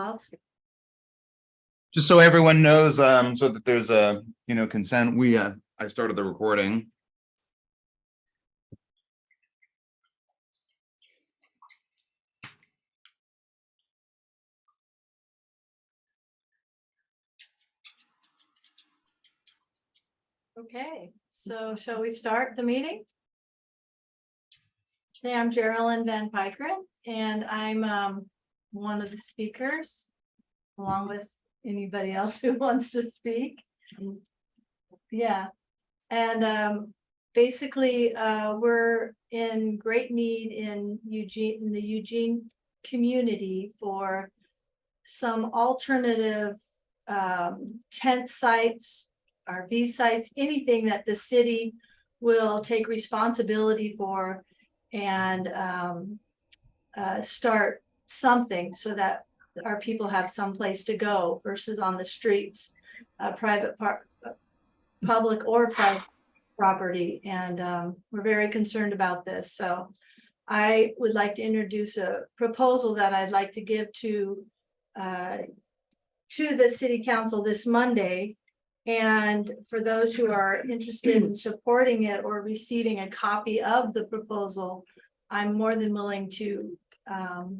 I'll speak. Just so everyone knows, so that there's a, consent, I started the recording. Okay, so shall we start the meeting? Okay, I'm Geraldine Van Pykeren, and I'm one of the speakers, along with anybody else who wants to speak. Yeah, and basically, we're in great need in the Eugene community for some alternative tent sites, RV sites, anything that the city will take responsibility for and start something so that our people have some place to go versus on the streets, public or private property. And we're very concerned about this. So I would like to introduce a proposal that I'd like to give to the city council this Monday. And for those who are interested in supporting it or receiving a copy of the proposal, I'm more than willing to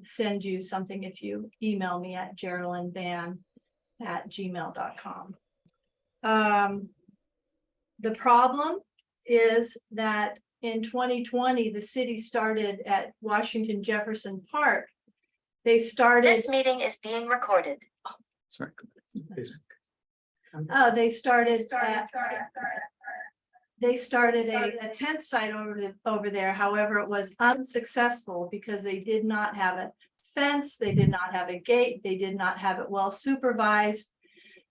send you something if you email me at geraldinevan@gmail.com. The problem is that in 2020, the city started at Washington Jefferson Park. They started. This meeting is being recorded. Sorry. They started a tent site over there. However, it was unsuccessful because they did not have a fence, they did not have a gate, they did not have it well supervised.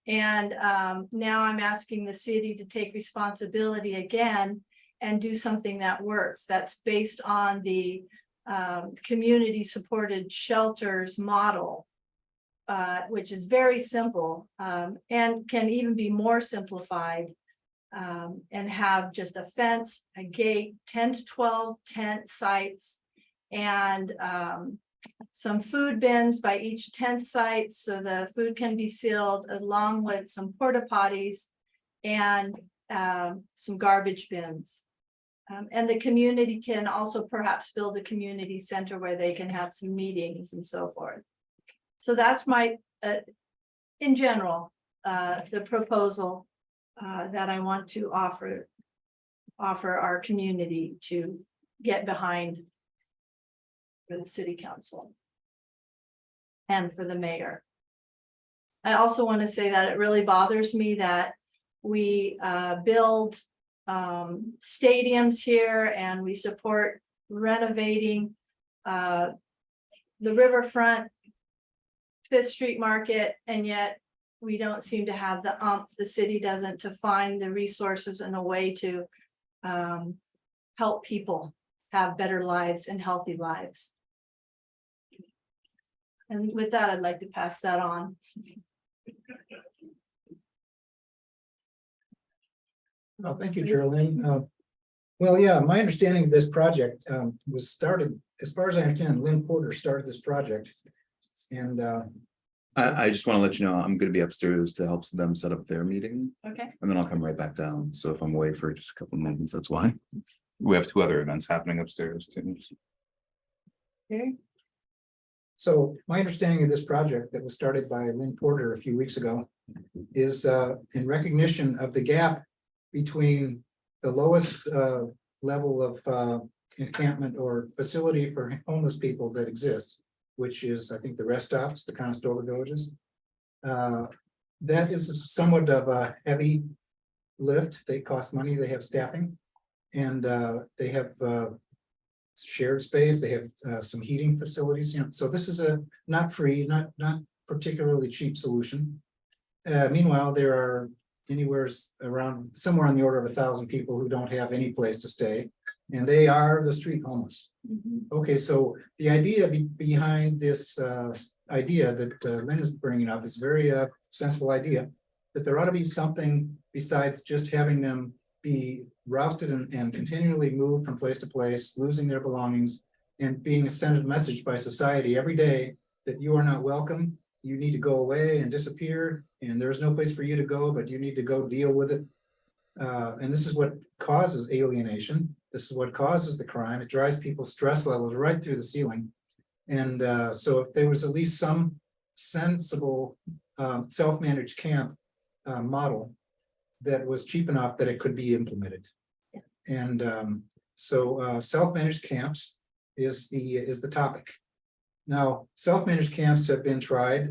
And now I'm asking the city to take responsibility again and do something that works. That's based on the community supported shelters model. Which is very simple and can even be more simplified and have just a fence, a gate, 10 to 12 tent sites, and some food bins by each tent site so the food can be sealed, along with some porta potties and some garbage bins. And the community can also perhaps build a community center where they can have some meetings and so forth. So that's my, in general, the proposal that I want to offer our community to get behind for the city council and for the mayor. I also want to say that it really bothers me that we build stadiums here and we support renovating the riverfront, Fifth Street Market, and yet we don't seem to have the city doesn't, to find the resources and a way to help people have better lives and healthy lives. And with that, I'd like to pass that on. Oh, thank you, Geraldine. Well, yeah, my understanding of this project was started, as far as I understand, Lynn Porter started this project. And I just want to let you know, I'm going to be upstairs to help them set up their meeting, Okay. and then I'll come right back down. So if I'm away for just a couple of minutes, that's why. We have 2 other events happening upstairs too. Okay. so my understanding of this project that was started by Lynn Porter a few weeks ago is in recognition of the gap between the lowest level of encampment or facility for homeless people that exists, which is, I think, the rest stops, the Conestoga villages. That is somewhat of a heavy lift. They cost money, they have staffing, and they have shared space, they have some heating facilities, so this is a not free, not particularly cheap solution. Meanwhile, there are somewhere on the order of 1,000 people who don't have any place to stay, and they are the street homeless. Okay, so the idea behind this idea that Lynn is bringing up is a very sensible idea, that there ought to be something besides just having them be rousted and continually moved from place to place, losing their belongings, and being sent a message by society every day that you are not welcome, you need to go away and disappear, and there's no place for you to go, but you need to go deal with it. And this is what causes alienation. This is what causes the crime. It drives people's stress levels right through the ceiling. And so if there was at least some sensible self-managed camp model that was cheap enough that it could be implemented. And so self-managed camps is the topic. Now, self-managed camps have been tried,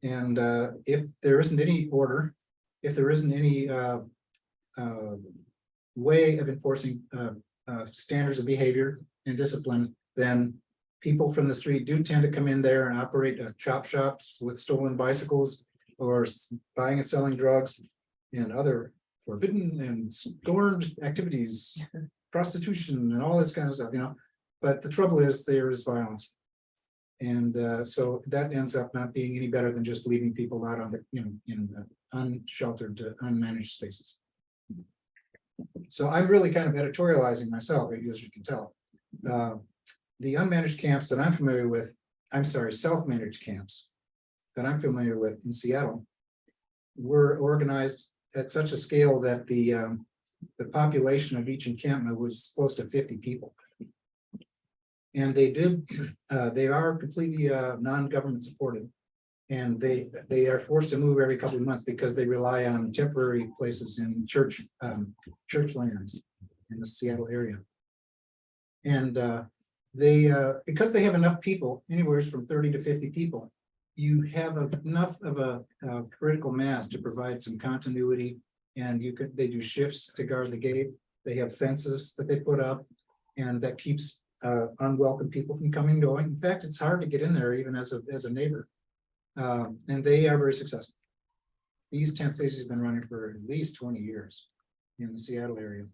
and if there isn't any order, if there isn't any way of enforcing standards of behavior and discipline, then people from the street do tend to come in there and operate chop shops with stolen bicycles or buying and selling drugs and other forbidden and scorned activities, prostitution and all this kind of stuff, you know. But the trouble is there is violence. And so that ends up not being any better than just leaving people out on the, you know, in unsheltered, unmanaged spaces. So I'm really kind of editorializing myself, as you can tell. The unmanaged camps that I'm familiar with, I'm sorry, self-managed camps that I'm familiar with in Seattle were organized at such a scale that the population of each encampment was close to 50 people. And they are completely non-government supported. And they are forced to move every couple of months because they rely on temporary places in church lands in the Seattle area. And because they have enough people, anywhere from 30 to 50 people, you have enough of a critical mass to provide some continuity. And they do shifts to guard the gate. They have fences that they put up, and that keeps unwelcome people from coming and going. In fact, it's hard to get in there even as a neighbor. And they are very successful. These tent stations have been running for at least 20 years in the Seattle area.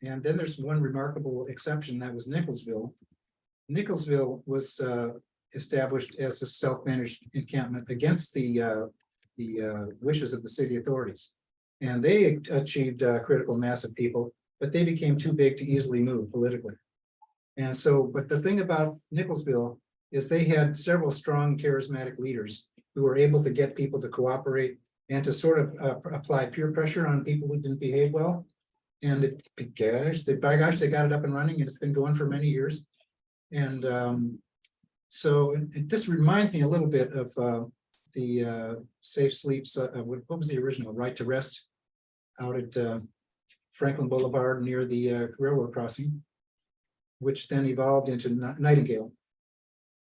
And then there's one remarkable exception, that was Nicholsville. Nicholsville was established as a self-managed encampment against the wishes of the city authorities. And they achieved a critical mass of people, but they became too big to easily move politically. And so, but the thing about Nicholsville is they had several strong charismatic leaders who were able to get people to cooperate and to sort of apply peer pressure on people who didn't behave well. And by gosh, they got it up and running, and it's been going for many years. And so this reminds me a little bit of the Safe Sleeps, what was the original, Right to Rest, out at Franklin Boulevard near the railroad crossing, which then evolved into Nightingale.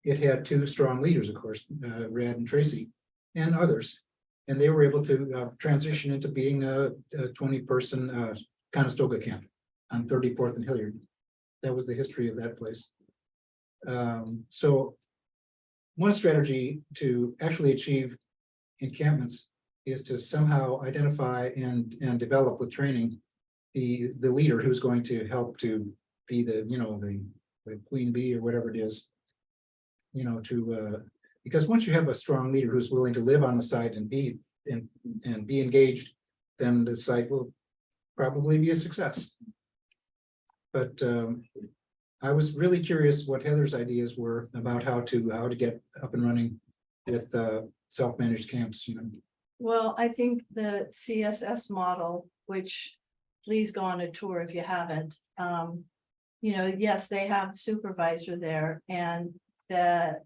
It had two strong leaders, of course, Red and Tracy, and others. And they were able to transition into being a 20-person Conestoga camp on 34th and Hilliard. That was the history of that place. So one strategy to actually achieve encampments is to somehow identify and develop with training the leader who's going to help to be the, you know, the queen bee or whatever it is, you know, to because once you have a strong leader who's willing to live on the site and be engaged, then the site will probably be a success. But I was really curious what Heather's ideas were about how to get up and running with self-managed camps, you know. Well, I think the CSS model, which please go on a tour if you haven't. You know, yes, they have supervisor there, and the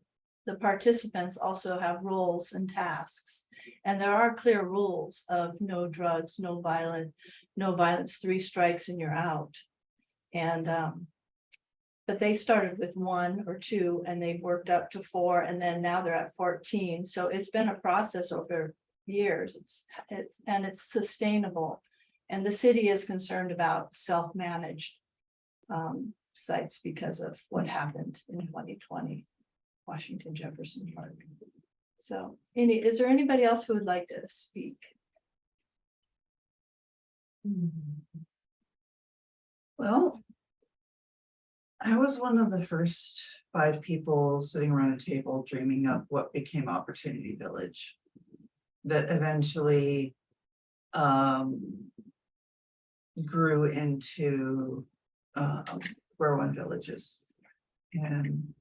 participants also have roles and tasks. And there are clear rules of no drugs, no violence, 3 strikes and you're out. And but they started with 1 or 2 and they've worked up to 4, and then now they're at 14. So it's been a process over years. It's sustainable. And the city is concerned about self-managed sites because of what happened in 2020, Washington Jefferson Park. So is there anybody else who would like to speak? Well, I was one of the first 5 people sitting around a table dreaming up what became Opportunity Village, that eventually grew into Square One Villages. And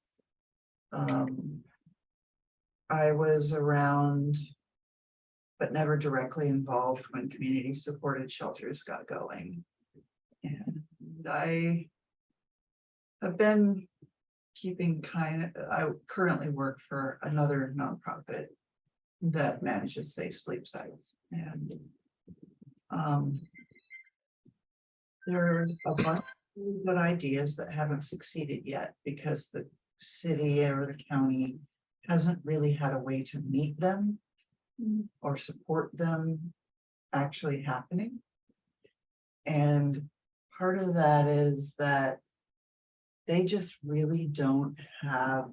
I was around, but never directly involved when community supported shelters got going. And I have been keeping I currently work for another nonprofit that manages safe sleep sites, and there are a bunch of good ideas that haven't succeeded yet because the city or the county hasn't really had a way to meet them or support them actually happening. And part of that is that they just really don't have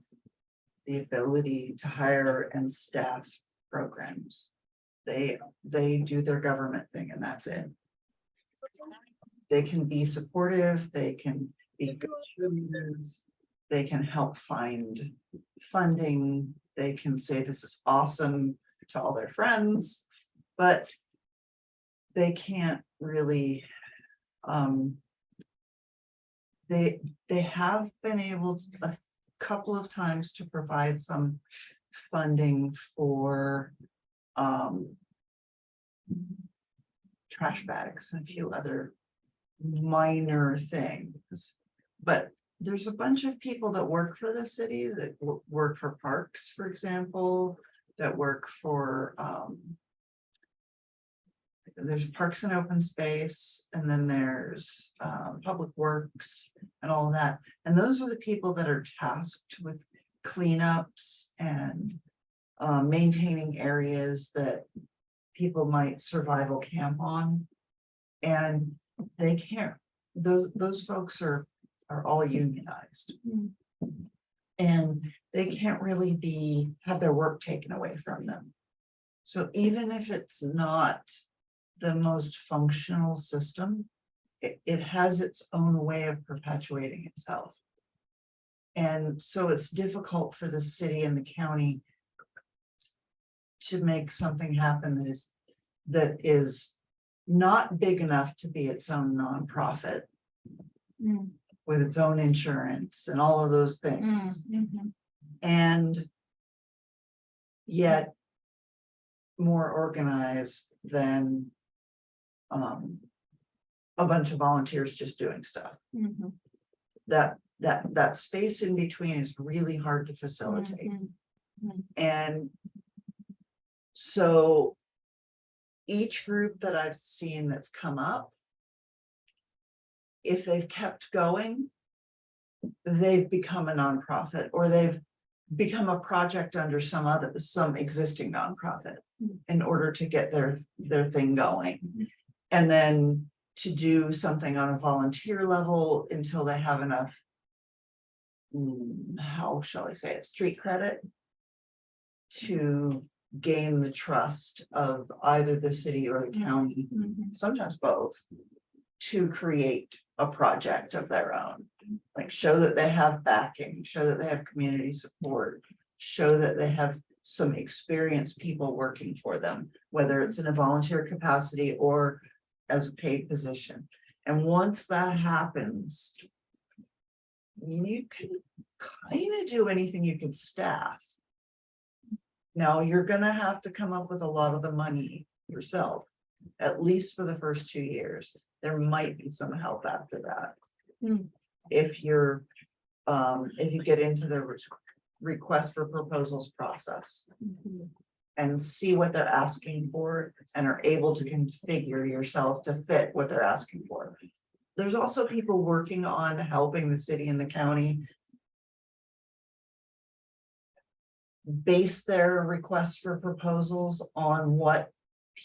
the ability to hire and staff programs. They do their government thing and that's it. They can be supportive, they can be good cheerleaders, they can help find funding, they can say this is awesome to all their friends, but they can't really, they have been able a couple of times to provide some funding for trash bags and a few other minor things, but there's a bunch of people that work for the city that work for parks, for example, that work for there's parks and open space, and then there's public works and all that, and those are the people that are tasked with cleanups and maintaining areas that people might survival camp on, and they can't, those folks are all unionized. And they can't really have their work taken away from them. So even if it's not the most functional system, it has its own way of perpetuating itself. And so it's difficult for the city and the county to make something happen that is not big enough to be its own nonprofit with its own insurance and all of those things. And yet more organized than a bunch of volunteers just doing stuff. That space in between is really hard to facilitate. And so each group that I've seen that's come up, if they've kept going, they've become a nonprofit, or they've become a project under some existing nonprofit in order to get their thing going. And then to do something on a volunteer level until they have enough, how shall I say it, street credit to gain the trust of either the city or the county, sometimes both, to create a project of their own. Like show that they have backing, show that they have community support, show that they have some experienced people working for them, whether it's in a volunteer capacity or as a paid position. And once that happens, you can kind of do anything you can staff. Now you're gonna have to come up with a lot of the money yourself, at least for the first 2 years. There might be some help after that. If you get into the request for proposals process and see what they're asking for and are able to configure yourself to fit what they're asking for. There's also people working on helping the city and the county base their requests for proposals on what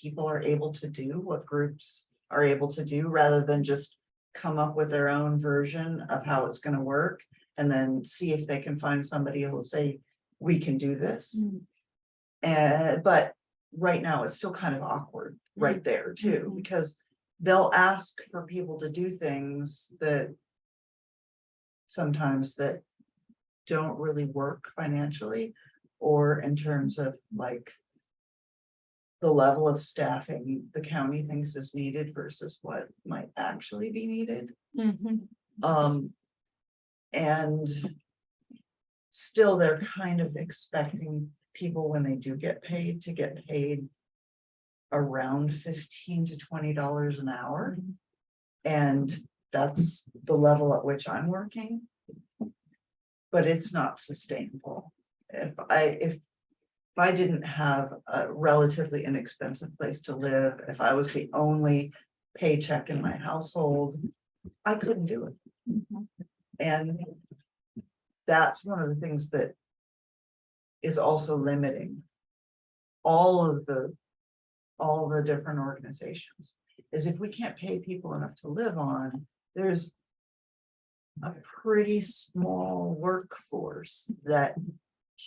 people are able to do, what groups are able to do, rather than just come up with their own version of how it's going to work and then see if they can find somebody who will say, we can do this. But right now it's still kind of awkward right there too, because they'll ask for people to do things that sometimes that don't really work financially, or in terms of like the level of staffing the county thinks is needed versus what might actually be needed. And still they're kind of expecting people, when they do get paid, to get paid around $15 to $20 an hour. And that's the level at which I'm working. But it's not sustainable. If I didn't have a relatively inexpensive place to live, if I was the only paycheck in my household, I couldn't do it. And that's one of the things that is also limiting all the different organizations, is if we can't pay people enough to live on, there's a pretty small workforce that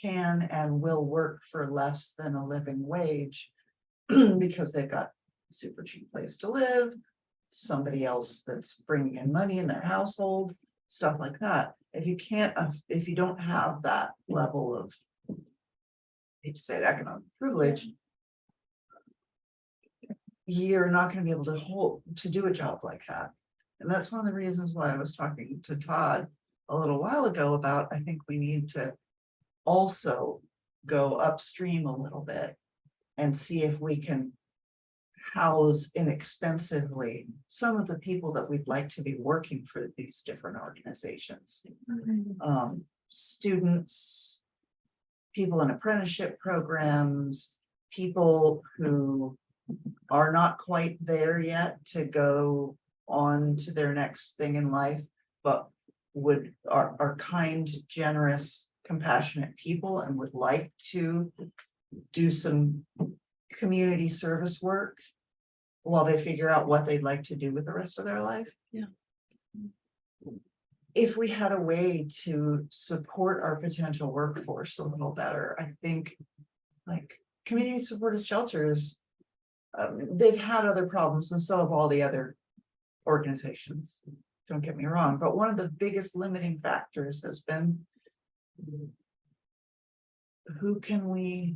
can and will work for less than a living wage because they've got a super cheap place to live, somebody else that's bringing in money in their household, stuff like that. If you don't have that level of, I hate to say it, economic privilege, you're not going to be able to do a job like that. And that's one of the reasons why I was talking to Todd a little while ago about, I think we need to also go upstream a little bit and see if we can house inexpensively some of the people that we'd like to be working for these different organizations. Students, people in apprenticeship programs, people who are not quite there yet to go on to their next thing in life, but are kind, generous, compassionate people and would like to do some community service work while they figure out what they'd like to do with the rest of their life. Yeah. If we had a way to support our potential workforce a little better, I think, like, community supported shelters, they've had other problems, and so have all the other organizations, don't get me wrong, but one of the biggest limiting factors has been, who can we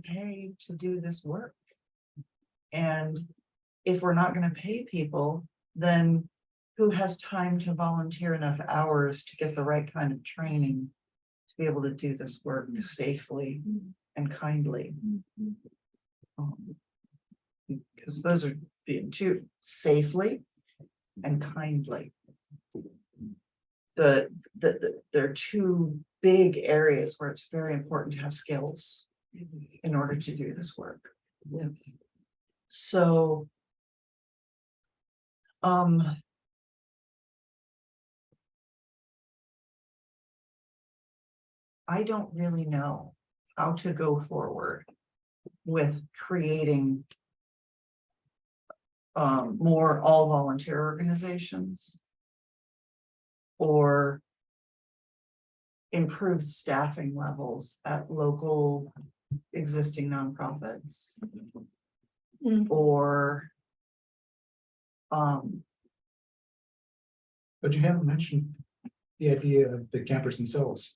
pay to do this work? And if we're not going to pay people, then who has time to volunteer enough hours to get the right kind of training to be able to do this work safely and kindly? Because those are being too safely and kindly. There are two big areas where it's very important to have skills in order to do this work. Yes. So, I don't really know how to go forward with creating more all volunteer organizations or improved staffing levels at local existing nonprofits. Or But you haven't mentioned the idea of the campers themselves.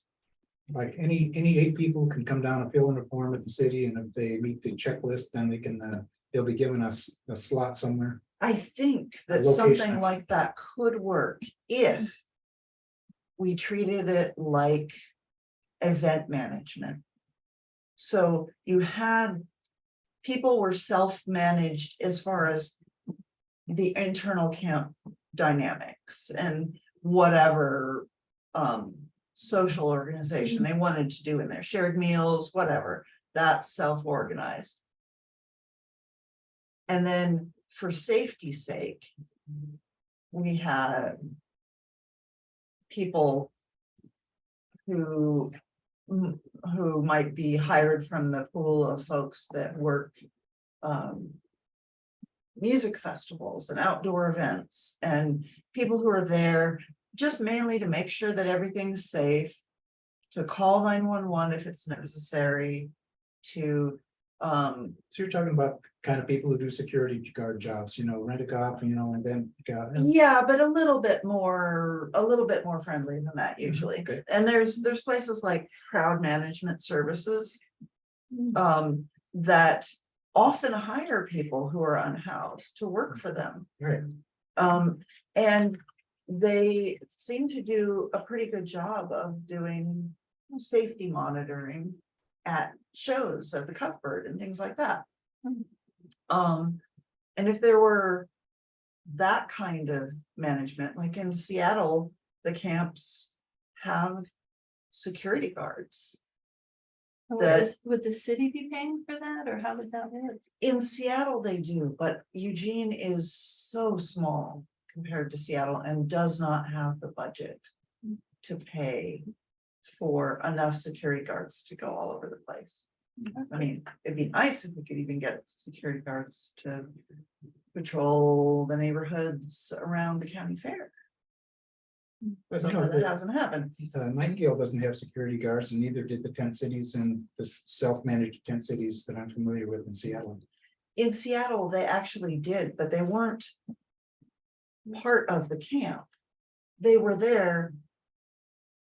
Like any 8 people can come down and fill in a form at the city, and if they meet the checklist, then they can they'll be giving us a slot somewhere. I think that Location. something like that could work if we treated it like event management. So you had people were self-managed as far as the internal camp dynamics and whatever social organization they wanted to do in their shared meals, whatever, that's self-organized. And then for safety's sake, we had people who might be hired from the pool of folks that work music festivals and outdoor events, and people who are there just mainly to make sure that everything's safe, to call 911 if it's necessary, to So you're talking about kind of people who do security guard jobs, rent a cop, and then. yeah, but a little bit more friendly than that usually. Okay. And there's places like crowd management services that often hire people who are unhoused to work for them. Right. And they seem to do a pretty good job of doing safety monitoring at shows at the Cuthbert and things like that. And if there were that kind of management, like in Seattle, the camps have security guards. Would the city be paying for that, or how would that work? In Seattle, they do, but Eugene is so small compared to Seattle and does not have the budget to pay for enough security guards to go all over the place. I mean, it'd be nice if we could even get security guards to patrol the neighborhoods around the county fair. But So you know, that hasn't happened. Nightingale doesn't have security guards, and neither did the tent cities and the self-managed tent cities that I'm familiar with in Seattle. In Seattle, they actually did, but they weren't part of the camp. They were there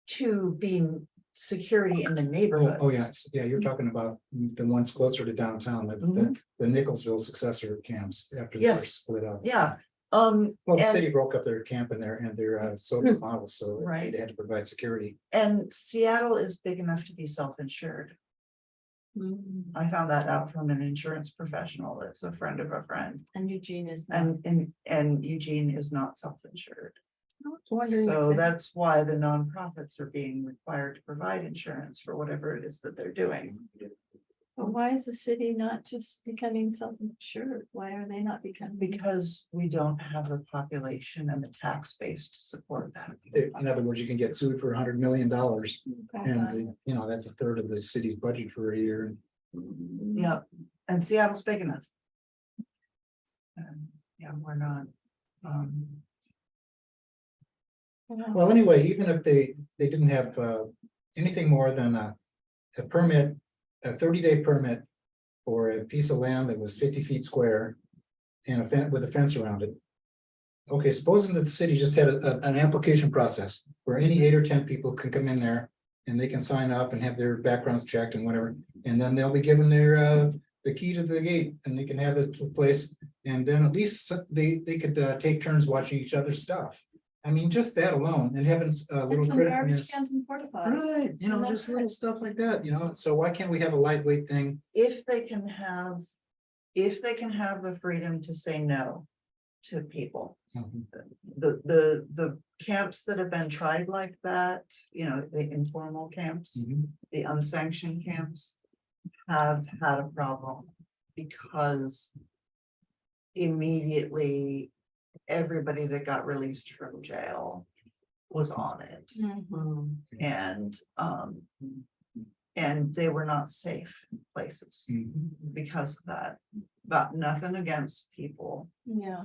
to be security in the neighborhoods. Oh, yeah, you're talking about the ones closer to downtown, the Nicholsville successor camps after they were Yes. split up. Yeah, Well, the and- city broke up their camp and their social model, so Right. they had to provide security. and Seattle is big enough to be self-insured. I found that out from an insurance professional that's a friend of a friend, And Eugene is not. and Eugene is not self-insured. I was wondering if So they- that's why the nonprofits are being required to provide insurance for whatever it is that they're doing. But why is the city not just becoming self-insured? Why are they not becoming? Because we don't have the population and the tax base to support that. In other words, you can get sued for $100 million, and Okay. that's a third of the city's budget for a year. Yeah, and Seattle's big enough. Yeah, we're not, Well, anyway, even if they didn't have anything more than a permit, a 30-day permit for a piece of land that was 50 feet square and a fence with a fence around it. Okay, supposing that the city just had an application process where any 8 or 10 people can come in there and they can sign up and have their backgrounds checked and whatever, and then they'll be given their the key to the gate and they can have the place, and then at least they could take turns watching each other's stuff. I mean, just that alone, and having a little It's some credit. garbage cans and porta potties. Right, And that's just little it. stuff like that, so why can't we have a lightweight thing? if they can have the freedom to say no to people. The camps that have been tried like that, the informal camps, the unsanctioned camps have had a problem because immediately everybody that got released from jail was on it. Mhm. And they were not safe places because of that. But nothing against people, Yeah,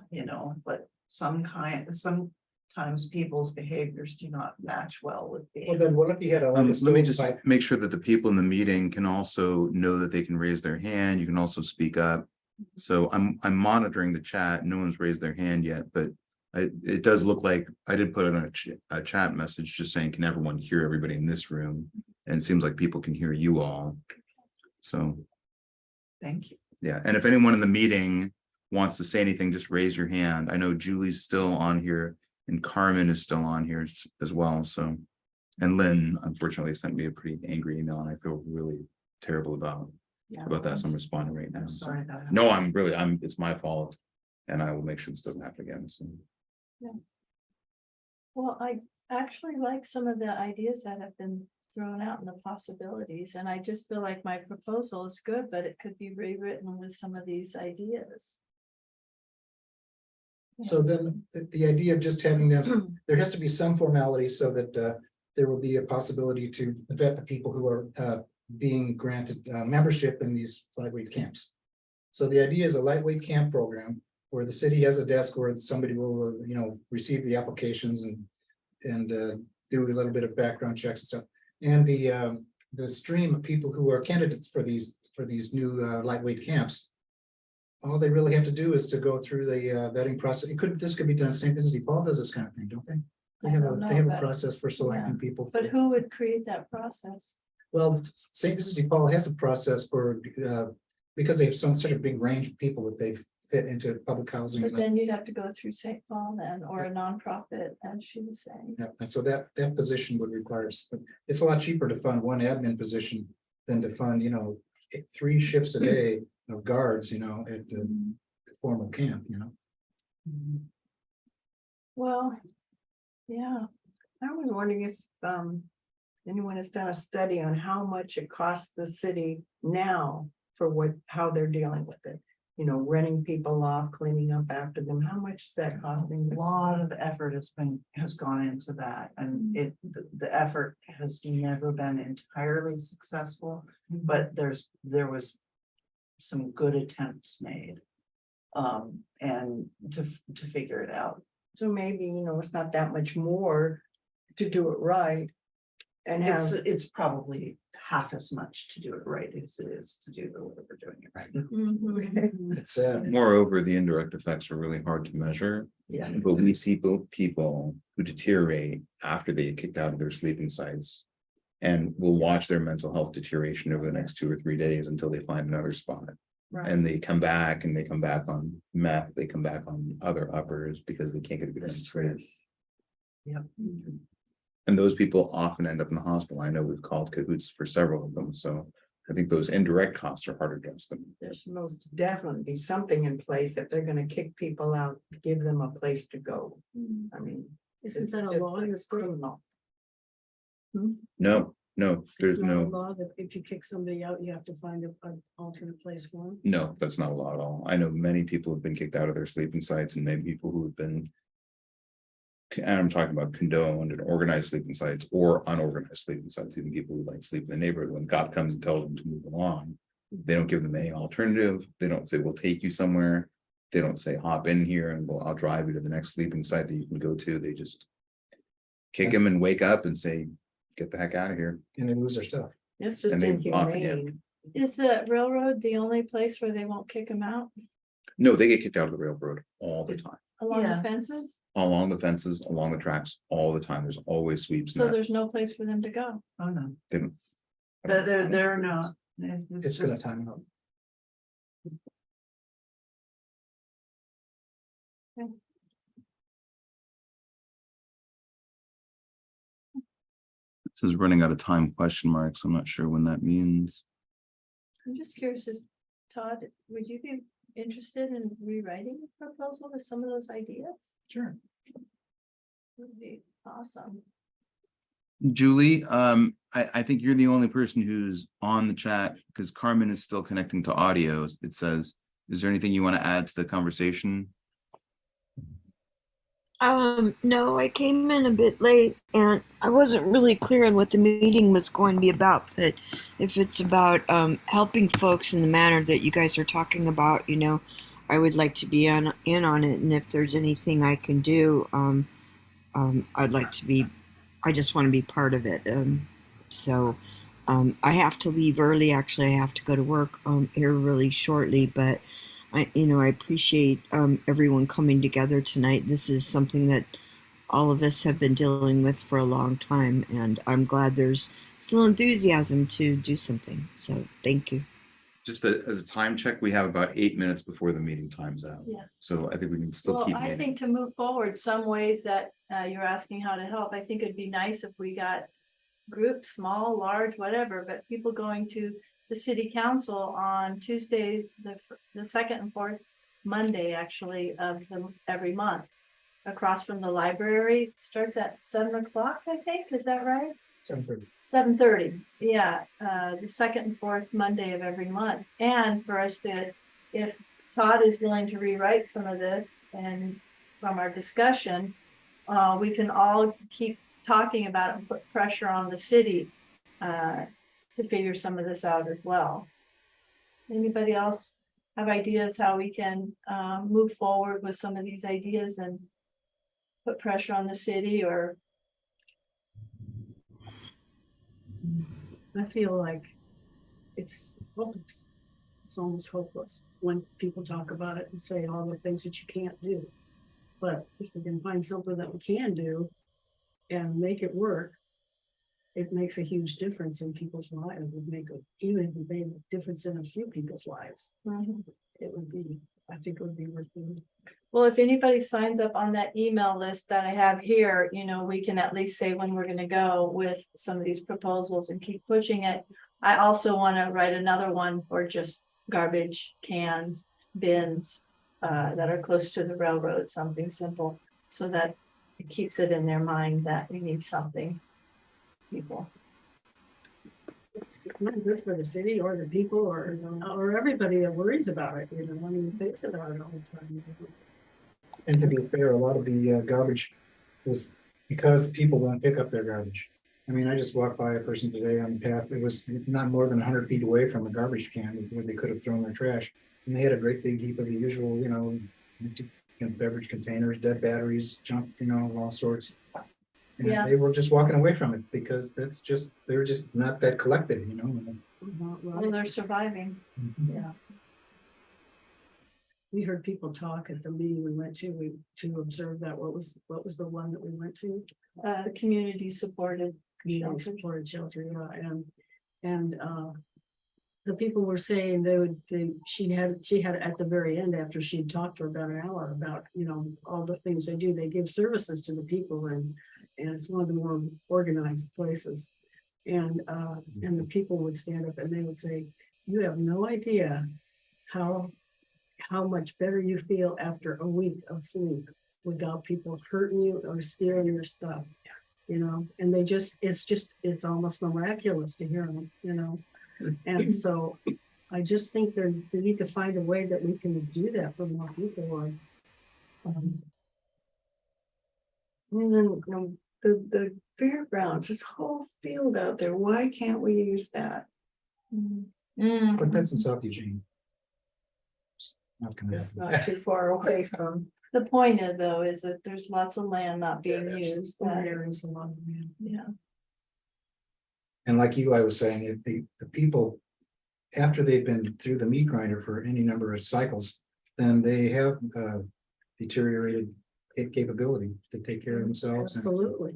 but sometimes people's behaviors do not match well with Well, being. then what if you had a? like a Let me just stovepipe? make sure that the people in the meeting can also know that they can raise their hand. You can also speak up. So I'm monitoring the chat. No one's raised their hand yet, but it does look like I did put in a chat message just saying, can everyone hear everybody in this room? And it seems like people can hear you all. So, Thank you. yeah, and if anyone in the meeting wants to say anything, just raise your hand. I know Julie's still on here and Carmen is still on here as well, so. And Lynn unfortunately sent me a pretty angry email and I feel really terrible about yeah. that, so I'm responding right now. I'm So- sorry that. No, it's my fault. And I will make sure this doesn't happen again, so. Well, I actually like some of the ideas that have been thrown out and the possibilities, and I just feel like my proposal is good, but it could be rewritten with some of these ideas. So then the idea of just having them, there has to be some formality so that there will be a possibility to vet the people who are being granted membership in these lightweight camps. So the idea is a lightweight camp program where the city has a desk where somebody will, receive the applications and do a little bit of background checks and stuff. And the stream of people who are candidates for these new lightweight camps. All they really have to do is to go through the vetting process. This could be done. St. Vincent de Paul does this kind of thing, don't they? They I have don't know, a but- process for selecting people. But who would create that process? Well, St. Vincent de Paul has a process for, because they have such a big range of people that they've fit into public housing. But then you'd have to go through St. Paul then, or a nonprofit, as she was saying. Yeah, and so that position would require, it's a lot cheaper to fund one admin position than to fund, 3 shifts a day of guards, at the formal camp, Well, yeah, I was wondering if anyone has done a study on how much it costs the city now for how they're dealing with it. Renting people off, cleaning up after them. How much is that costing? A lot of effort has gone into that, and the effort has never been entirely successful, but there was some good attempts made. And to figure it out. So maybe, it's not that much more to do it right. And have, It's probably half as much to do it right as it is to do the way we're doing it right. mhm. it's, Moreover, the indirect effects are really hard to measure, yeah, but we see both people who deteriorate after they get kicked out of their sleeping sites. And will watch their mental health deterioration over the next 2 or 3 days until they find another spot. Right. And they come back on meth, they come back on other uppers because they can't get a good night's sleep. Yep. And those people often end up in the hospital. I know we've called cahoots for several of them, so I think those indirect costs are harder to estimate. there's most definitely be something in place if they're gonna kick people out, give them a place to go. Mhm. I mean. Isn't it's that a just law in the state? criminal. No, there's It's not a no, law that if you kick somebody out, you have to find an alternate place for them. no, that's not a law at all. I know many people have been kicked out of their sleeping sites and many people who have been. And I'm talking about condoned and organized sleeping sites or unorganized sleeping sites, even people who like sleep in the neighborhood. When God comes and tells them to move along, they don't give them any alternative. They don't say, we'll take you somewhere. They don't say, hop in here and I'll drive you to the next sleeping site that you can go to. They just kick him and wake up and say, get the heck out of here. and they lose their stuff. It's just And they often, inhumane. Is the railroad the only place where they won't kick them out No, they get kicked out of the railroad all the time, along the Yeah. fences? along the fences, along the tracks, all the time. There's always sweeps. So there's no place for them to go. Oh, no, They don't- they're not. It's gonna time out. This is running out of time question marks. I'm not sure when that means. I'm just curious, Todd, would you be interested in rewriting the proposal with some of those ideas? Sure. Would be awesome. Julie, I think you're the only person who's on the chat because Carmen is still connecting to audio. It says, is there anything you want to add to the conversation? No, I came in a bit late and I wasn't really clear on what the meeting was going to be about, but if it's about helping folks in the manner that you guys are talking about, I would like to be in on it. And if there's anything I can do, I'd like to be, I just want to be part of it. So I have to leave early. Actually, I have to go to work here really shortly, but I appreciate everyone coming together tonight. This is something that all of us have been dealing with for a long time, and I'm glad there's still enthusiasm to do something. So thank you. Just as a time check, we have about 8 minutes before the meeting times out. Yeah. So I think we can still Well, keep I meeting. think to move forward, some ways that you're asking how to help, I think it'd be nice if we got groups, small, large, whatever, but people going to the city council on Tuesday, the second and fourth Monday, actually, of every month. Across from the library, starts at 7 o'clock, I think, is that right? 7:30. 7:30, yeah, the second and fourth Monday of every month. And for us to, if Todd is willing to rewrite some of this and from our discussion, we can all keep talking about it and put pressure on the city to figure some of this out as well. Anybody else have ideas how we can move forward with some of these ideas and put pressure on the city? Or I feel like it's hopeless. It's almost hopeless when people talk about it and say all the things that you can't do. But if we can find something that we can do and make it work, it makes a huge difference in people's lives. It would make even if it made a difference in a few people's lives. It would be, I think it would be worth doing. Well, if anybody signs up on that email list that I have here, you know, we can at least say when we're gonna go with some of these proposals and keep pushing it. I also wanna write another one for just garbage cans, bins, that are close to the railroad, something simple, so that it keeps it in their mind that we need something. People. It's not good for the city or the people or everybody that worries about it, you know, I mean, thinks about it all the time. And to be fair, a lot of the garbage was because people won't pick up their garbage. I mean, I just walked by a person today on the path, it was not more than 100 feet away from a garbage can where they could have thrown their trash. And they had a great big heap of the usual, you know, beverage containers, dead batteries, junk, you know, all sorts. And Yeah. they were just walking away from it because they're just not that collected, you know. Well, they're surviving. Mhm. Yeah. We heard people talk at the meeting we went to observe that. What was the one that we went to? Community supported. Community shelter. supported shelter, yeah, and the people were saying she had at the very end, after she'd talked for about an hour about, you know, all the things they do, they give services to the people and it's one of the more organized places. And the people would stand up and they would say, you have no idea how much better you feel after a week of sleep without people hurting you or stealing your stuff, you know, and it's almost miraculous to hear them, you know. And so I just think we need to find a way that we can do that for more people. Or, And then, you know, the fairgrounds, this whole field out there, why can't we use that? But that's in South Eugene. It's not gonna It's happen. not too far away from. The point is though, is that there's lots of land not being used. that- there is a lot of man. Yeah, And like Eli was saying, if the people, after they've been through the meat grinder for any number of cycles, then they have deteriorated capability to take care of themselves. Absolutely.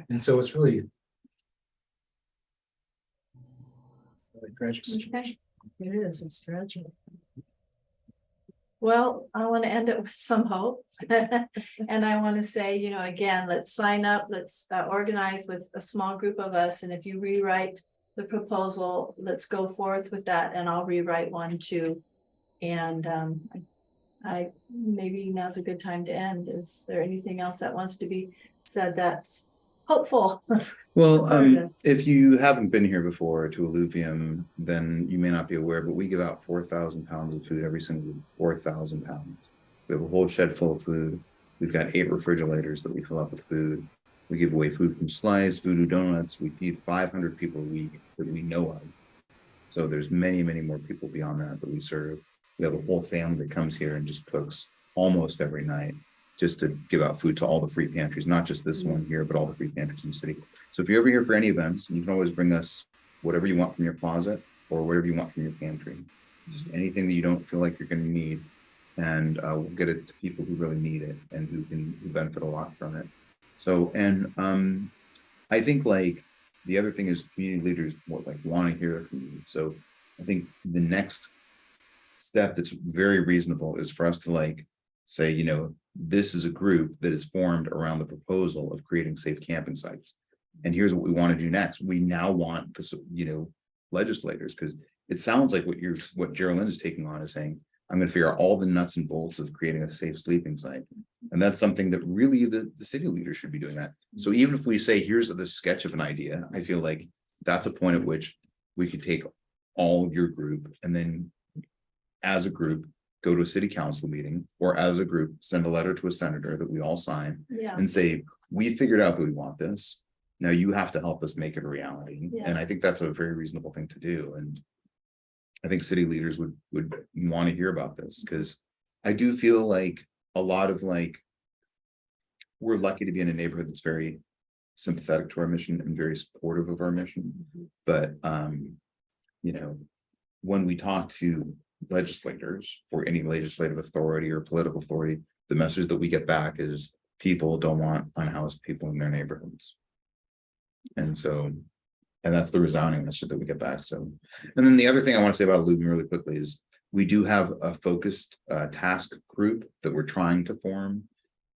And so it's really a tragic okay. situation. It is, it's tragic. Well, I want to end it with some hope. And I want to say, you know, again, let's sign up, let's organize with a small group of us. And if you rewrite the proposal, let's go forth with that and I'll rewrite one too. And I maybe now's a good time to end. Is there anything else that wants to be said that's hopeful? Well, Supportive. if you haven't been here before to Illuvium, then you may not be aware, but we give out 4,000 pounds of food every single week, 4,000 pounds. We have a whole shed full of food. We've got 8 refrigerators that we fill up with food. We give away food from Slice, Voodoo Donuts. We feed 500 people a week that we know of. So there's many, many more people beyond that we serve. We have a whole family that comes here and just cooks almost every night just to give out food to all the free pantries, not just this one here, but all the free pantries in the city. So if you're ever here for any events, you can always bring us whatever you want from your closet or whatever you want from your pantry. Just anything that you don't feel like you're going to need. And we'll get it to people who really need it and who benefit a lot from it. So, and I think like the other thing is community leaders want to hear from you. So I think the next step that's very reasonable is for us to say, you know, this is a group that is formed around the proposal of creating safe camping sites. And here's what we want to do next. We now want to, you know, legislators, because it sounds like what Geraldine is taking on is saying, I'm going to figure out all the nuts and bolts of creating a safe sleeping site. And that's something that really the city leaders should be doing that. So even if we say, here's the sketch of an idea, I feel like that's a point at which we could take all of your group and then as a group, go to a city council meeting, or as a group, send a letter to a senator that we all sign Yeah, and say, we figured out that we want this. Now you have to help us make it a reality. Yeah. And I think that's a very reasonable thing to do. And I think city leaders would want to hear about this, because I do feel like a lot of we're lucky to be in a neighborhood that's very sympathetic to our mission and very supportive of our mission. But you know, when we talk to legislators or any legislative authority or political authority, the message that we get back is people don't want unhoused people in their neighborhoods. And so, and that's the resounding message that we get back. So, and then the other thing I want to say about Illuvium really quickly is We do have a focused task group that we're trying to form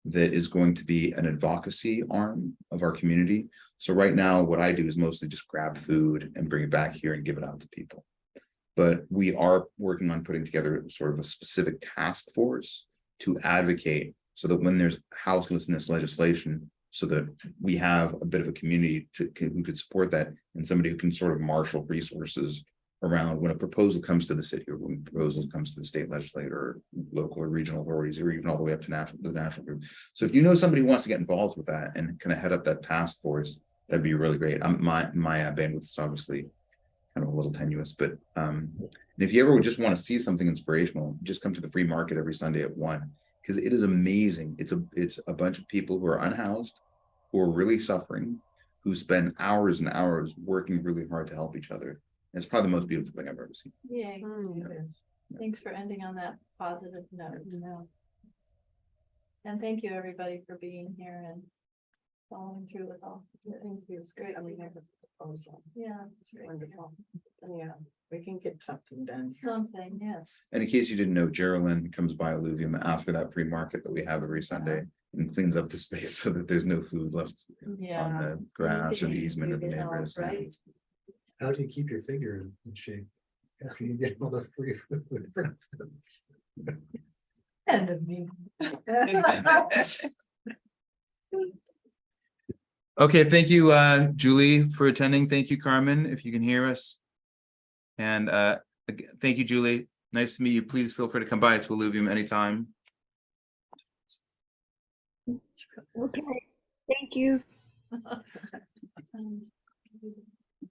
that is going to be an advocacy arm of our community. So right now, what I do is mostly just grab food and bring it back here and give it out to people. But we are working on putting together sort of a specific task force to advocate so that when there's houselessness legislation, so that we have a bit of a community who could support that, and somebody who can sort of marshal resources around when a proposal comes to the city, or when a proposal comes to the state legislature, or local or regional authorities, or even all the way up to the national group. So if you know somebody who wants to get involved with that and kind of head up that task force, that'd be really great. My bandwidth is obviously kind of a little tenuous, but and if you ever would just want to see something inspirational, just come to the free market every Sunday at 1, because it is amazing. It's a bunch of people who are unhoused, who are really suffering, who spend hours and hours working really hard to help each other. It's probably the most beautiful thing I've ever seen. Yay. Mm, Thanks for ending on that positive note. And thank you, everybody, for being here and following through with all. Thank you. It's great. I mean, I have a proposal. Yeah, it's great. Wonderful. Yeah, we can get something done. Something, yes. And in case you didn't know, Geraldine comes by Alluvium after that free market that we have every Sunday and cleans up the space so that there's no food left on Yeah. the grass or the Anything easement of the you can help, neighbors. right? How do you keep your figure in shape after you get all the free food? End of me. Okay, thank you, Julie, for attending. Thank you, Carmen, if you can hear us. And thank you, Julie. Nice to meet you. Please feel free to come by to Alluvium anytime. Okay, thank you. Um,